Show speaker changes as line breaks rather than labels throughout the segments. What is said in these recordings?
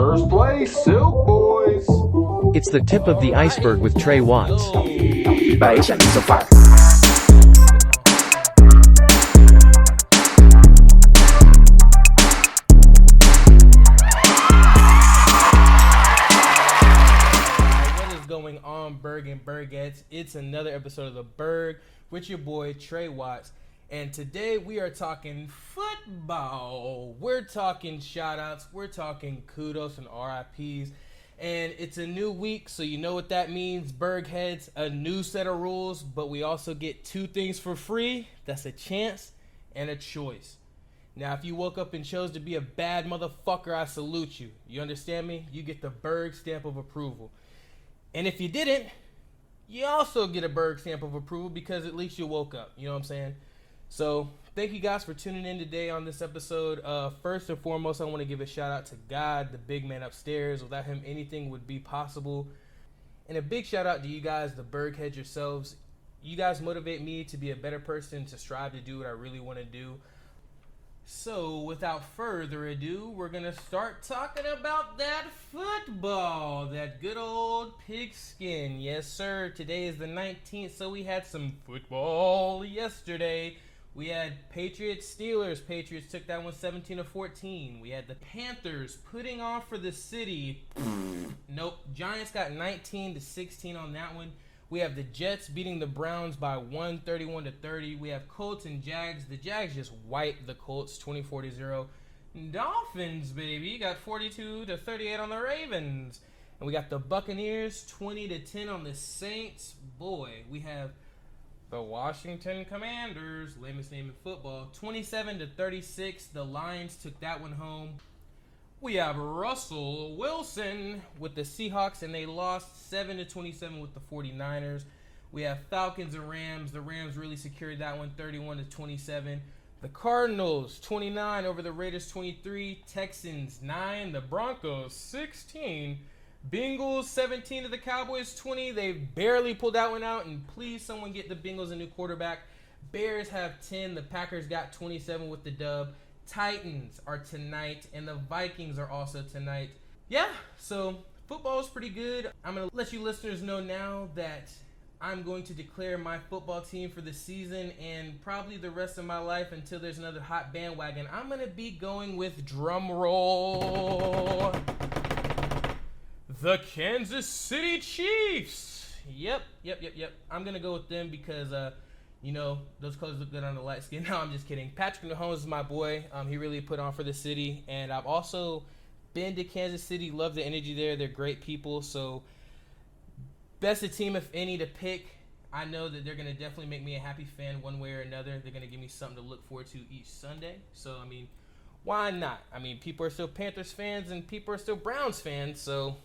First place, Silk Boys.
It's the tip of the iceberg with Trey Watts.
By so far.
What is going on, Burg and Burgheads? It's another episode of the Burg with your boy Trey Watts. And today we are talking football. We're talking shout-outs. We're talking kudos and RIPs. And it's a new week, so you know what that means. Burg heads, a new set of rules, but we also get two things for free. That's a chance and a choice. Now, if you woke up and chose to be a bad motherfucker, I salute you. You understand me? You get the Burg stamp of approval. And if you didn't, you also get a Burg stamp of approval because at least you woke up. You know what I'm saying? So, thank you guys for tuning in today on this episode. First and foremost, I want to give a shout out to God, the big man upstairs. Without him, anything would be possible. And a big shout out to you guys, the Burg heads yourselves. You guys motivate me to be a better person, to strive to do what I really want to do. So, without further ado, we're going to start talking about that football, that good old pigskin. Yes, sir. Today is the 19th, so we had some football yesterday. We had Patriots-Steelers. Patriots took that one 17-14. We had the Panthers putting on for the city. Nope. Giants got 19-16 on that one. We have the Jets beating the Browns by 31-30. We have Colts and Jags. The Jags just wiped the Colts 24-0. Dolphins, baby, got 42-38 on the Ravens. And we got the Buccaneers 20-10 on the Saints. Boy, we have the Washington Commanders, lamest name in football, 27-36. The Lions took that one home. We have Russell Wilson with the Seahawks, and they lost 7-27 with the 49ers. We have Falcons and Rams. The Rams really secured that one, 31-27. The Cardinals, 29 over the Raiders, 23. Texans, 9. The Broncos, 16. Bengals, 17 to the Cowboys, 20. They barely pulled that one out, and please someone get the Bengals a new quarterback. Bears have 10. The Packers got 27 with the dub. Titans are tonight, and the Vikings are also tonight. Yeah, so football is pretty good. I'm going to let you listeners know now that I'm going to declare my football team for the season and probably the rest of my life until there's another hot bandwagon. I'm going to be going with, drum roll, the Kansas City Chiefs. Yep. I'm going to go with them because, you know, those colors look good on the light skin. No, I'm just kidding. Patrick Mahomes is my boy. He really put on for the city. And I've also been to Kansas City. Love the energy there. They're great people. So, best of team, if any, to pick. I know that they're going to definitely make me a happy fan one way or another. They're going to give me something to look forward to each Sunday. So, I mean, why not? I mean, people are still Panthers fans and people are still Browns fans. So,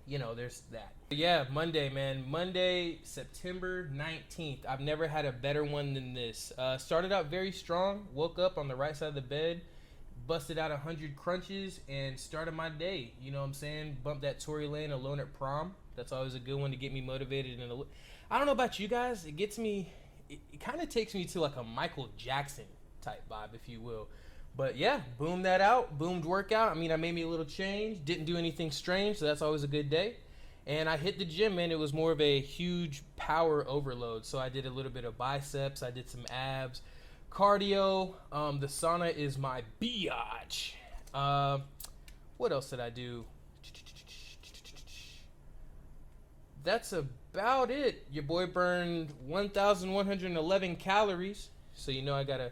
you know, there's that. Yeah, Monday, man. Monday, September 19th. I've never had a better one than this. Started out very strong. Woke up on the right side of the bed. Busted out 100 crunches and started my day. You know what I'm saying? Bumped that Tory Lane Alone at Prom. That's always a good one to get me motivated. And I don't know about you guys. It gets me, it kind of takes me to like a Michael Jackson type vibe, if you will. But yeah, boomed that out. Boomed workout. I mean, I made me a little change. Didn't do anything strange, so that's always a good day. And I hit the gym, man. It was more of a huge power overload. So I did a little bit of biceps. I did some abs. Cardio. The sauna is my biatch. What else did I do? That's about it. Your boy burned 1,111 calories. So you know I got to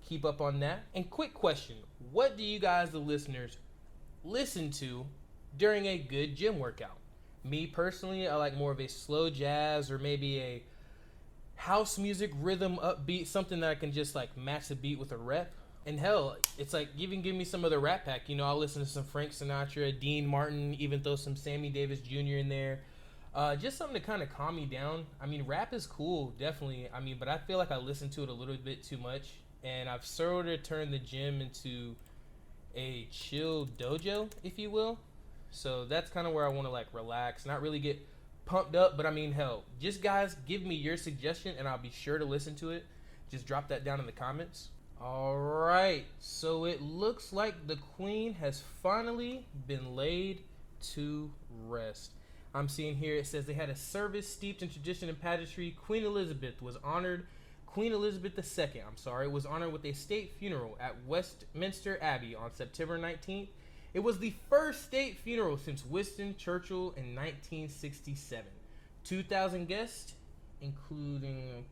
keep up on that. And quick question. What do you guys, the listeners, listen to during a good gym workout? Me personally, I like more of a slow jazz or maybe a house music rhythm upbeat, something that I can just like match the beat with a rep. And hell, it's like even give me some of the Rat Pack. You know, I'll listen to some Frank Sinatra, Dean Martin, even throw some Sammy Davis Jr. in there. Just something to kind of calm me down. I mean, rap is cool, definitely. I mean, but I feel like I listen to it a little bit too much. And I've sort of turned the gym into a chill dojo, if you will. So that's kind of where I want to like relax, not really get pumped up. But I mean, hell, just guys, give me your suggestion and I'll be sure to listen to it. Just drop that down in the comments. All right, so it looks like the queen has finally been laid to rest. I'm seeing here it says they had a service steeped in tradition and pageantry. Queen Elizabeth II, was honored with a state funeral at Westminster Abbey on September 19th. It was the first state funeral since Winston Churchill in 1967. 2,000 guests, including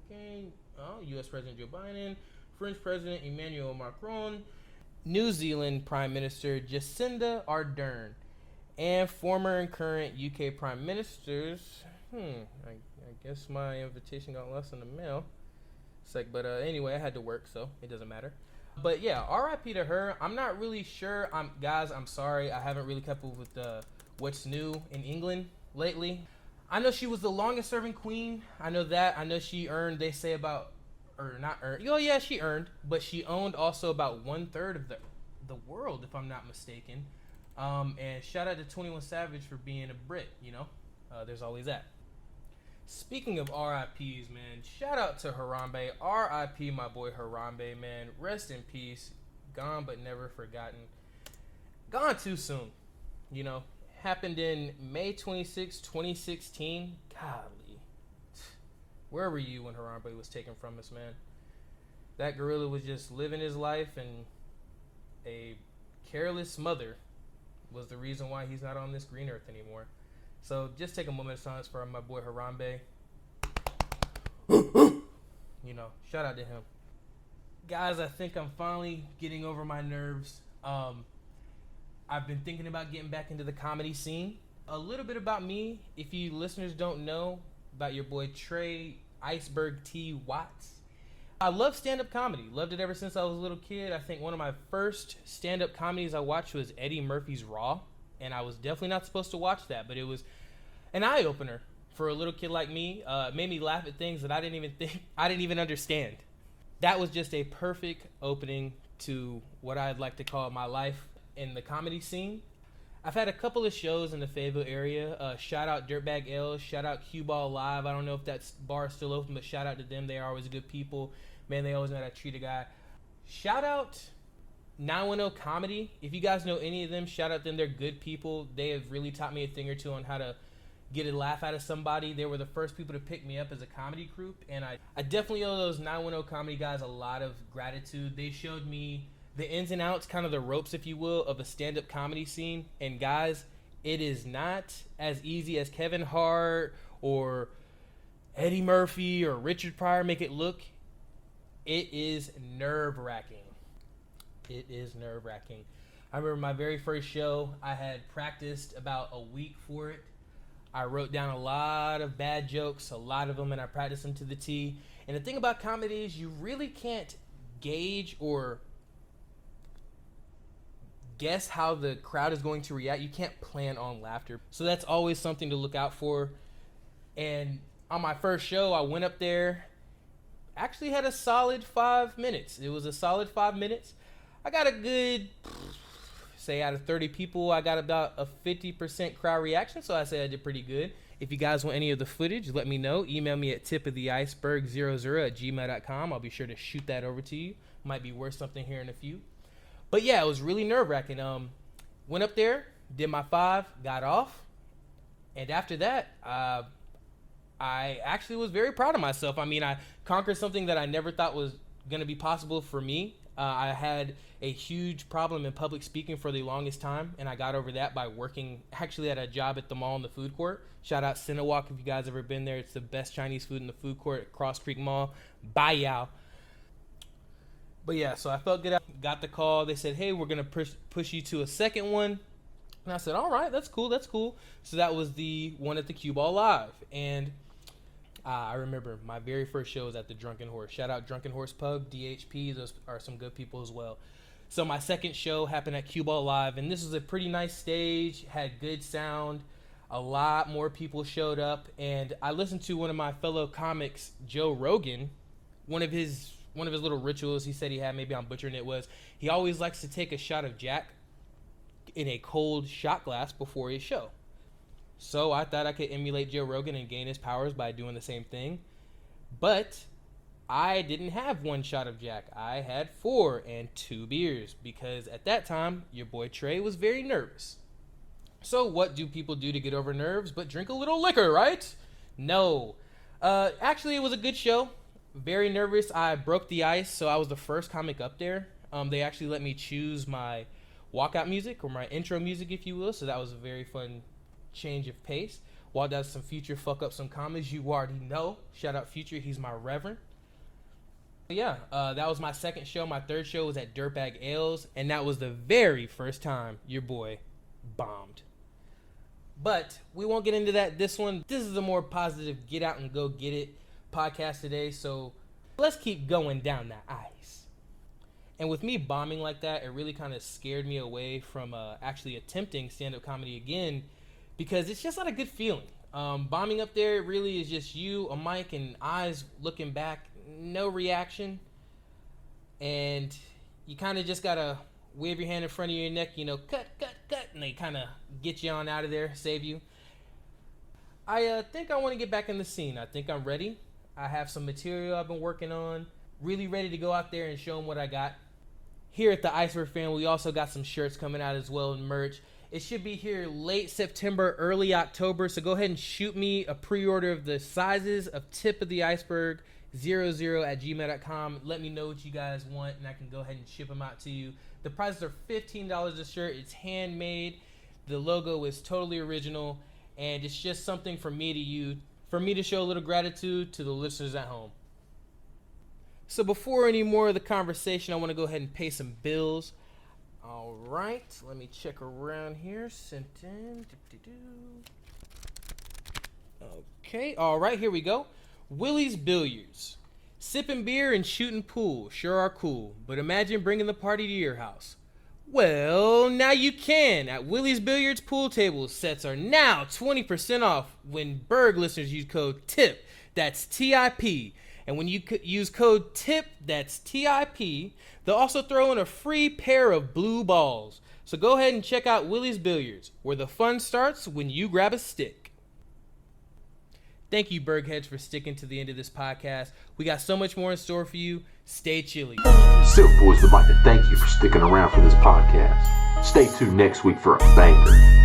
U.S. President Joe Biden, French President Emmanuel Macron, New Zealand Prime Minister Jacinda Ardern, and former and current UK Prime Ministers. I guess my invitation got lost in the mail. It's like, but anyway, I had to work, so it doesn't matter. But yeah, R.I.P. to her. I'm not really sure. I'm sorry. I haven't really kept up with what's new in England lately. I know she was the longest serving queen. I know that. I know she earned, they say about, or not earned. Oh yeah, she earned, but she owned also about 1/3 of the world, if I'm not mistaken. And shout out to 21 Savage for being a Brit, there's always that. Speaking of RIPs, man, shout out to Harambe. RIP, my boy Harambe, man. Rest in peace. Gone but never forgotten. Gone too soon, Happened in May 26, 2016. Golly. Where were you when Harambe was taken from us, man? That gorilla was just living his life, and a careless mother was the reason why he's not on this green earth anymore. So just take a moment of silence for my boy Harambe. Shout out to him. Guys, I think I'm finally getting over my nerves. I've been thinking about getting back into the comedy scene. A little bit about me, if you listeners don't know about your boy Trey IceBurgT Watts. I love stand-up comedy. Loved it ever since I was a little kid. I think one of my first stand-up comedies I watched was Eddie Murphy's Raw. And I was definitely not supposed to watch that, but it was an eye-opener for a little kid like me. It made me laugh at things that I didn't even understand. That was just a perfect opening to what I'd like to call my life in the comedy scene. I've had a couple of shows in the Fayetteville area. Shout out Dirtbag L's, shout out Cue Ball Live. I don't know if that bar is still open, but shout out to them. They are always good people. Man, they always know how to treat a guy. Shout out 910 Comedy. If you guys know any of them, shout out them. They're good people. They have really taught me a thing or two on how to get a laugh out of somebody. They were the first people to pick me up as a comedy group, and I definitely owe those 910 Comedy guys a lot of gratitude. They showed me the ins and outs, kind of the ropes, if you will, of a stand-up comedy scene. And guys, it is not as easy as Kevin Hart or Eddie Murphy or Richard Pryor make it look. It is nerve-wracking. It is nerve-wracking. I remember my very first show, I had practiced about a week for it. I wrote down a lot of bad jokes, a lot of them, and I practiced them to the T. And the thing about comedy is you really can't gauge or guess how the crowd is going to react. You can't plan on laughter. So that's always something to look out for. And on my first show, I went up there, actually had a solid 5 minutes. It was a solid 5 minutes. I got a good, say out of 30 people, I got about a 50% crowd reaction, so I say I did pretty good. If you guys want any of the footage, let me know. Email me at tipoftheiceberg00@gmail.com. I'll be sure to shoot that over to you. Might be worth something here in a few. But yeah, it was really nerve-wracking. Went up there, did my 5, got off, and after that, I actually was very proud of myself. I mean, I conquered something that I never thought was going to be possible for me. I had a huge problem in public speaking for the longest time, and I got over that by working actually at a job at the mall in the food court. Shout out Cinewalk if you guys ever been there. It's the best Chinese food in the food court at Cross Creek Mall. Bye, y'all. But yeah, so I felt good. Got the call. They said, hey, we're going to push you to a second one. And I said, all right, that's cool. So that was the one at the Cue Ball Live. And I remember my very first show was at the Drunken Horse. Shout out Drunken Horse Pub, DHP. Those are some good people as well. So my second show happened at Cue Ball Live, and this was a pretty nice stage, had good sound. A lot more people showed up, and I listened to one of my fellow comics, Joe Rogan. One of his little rituals he said he had, maybe I'm butchering it, was he always likes to take a shot of Jack in a cold shot glass before his show. So I thought I could emulate Joe Rogan and gain his powers by doing the same thing. But I didn't have one shot of Jack. I had 4 and 2 beers because at that time, your boy Trey was very nervous. So what do people do to get over nerves but drink a little liquor, right? No. Actually, it was a good show. Very nervous. I broke the ice, so I was the first comic up there. They actually let me choose my walkout music or my intro music, if you will. So that was a very fun change of pace. While that's some Future fuck up some comments, you already know. Shout out Future, he's my reverend. But yeah, that was my second show. My third show was at Dirtbag Ales, and that was the very first time your boy bombed. But we won't get into that this one. This is a more positive get out and go get it podcast today, so let's keep going down that ice. And with me bombing like that, it really kind of scared me away from actually attempting stand-up comedy again, because it's just not a good feeling. Bombing up there really is just you, a mic, and eyes looking back, no reaction, and you kind of just gotta wave your hand in front of your neck, cut, and they kind of get you on out of there, save you. I think I want to get back in the scene. I think I'm ready. I have some material I've been working on, really ready to go out there and show them what I got. Here at the IceBurgT family, we also got some shirts coming out as well and merch. It should be here late September, early October, so go ahead and shoot me a pre-order of the sizes of Tip of the Iceberg 00@gmail.com. Let me know what you guys want, and I can go ahead and ship them out to you. The prices are $15 a shirt. It's handmade. The logo is totally original, and it's just something for me to show a little gratitude to the listeners at home. So before any more of the conversation, I want to go ahead and pay some bills. All right, let me check around here. Sent in. Okay, all right, here we go. Willie's Billiards. Sipping beer and shooting pool sure are cool, but imagine bringing the party to your house. Well, now you can. At Willie's Billiards, pool table sets are now 20% off when Burg listeners use code TIP, that's TIP. And when you use code TIP, that's TIP, they'll also throw in a free pair of blue balls. So go ahead and check out Willie's Billiards, where the fun starts when you grab a stick. Thank you, Burgheads, for sticking to the end of this podcast. We got so much more in store for you. Stay chilly.
Silk Boys would like to thank you for sticking around for this podcast. Stay tuned next week for a banger.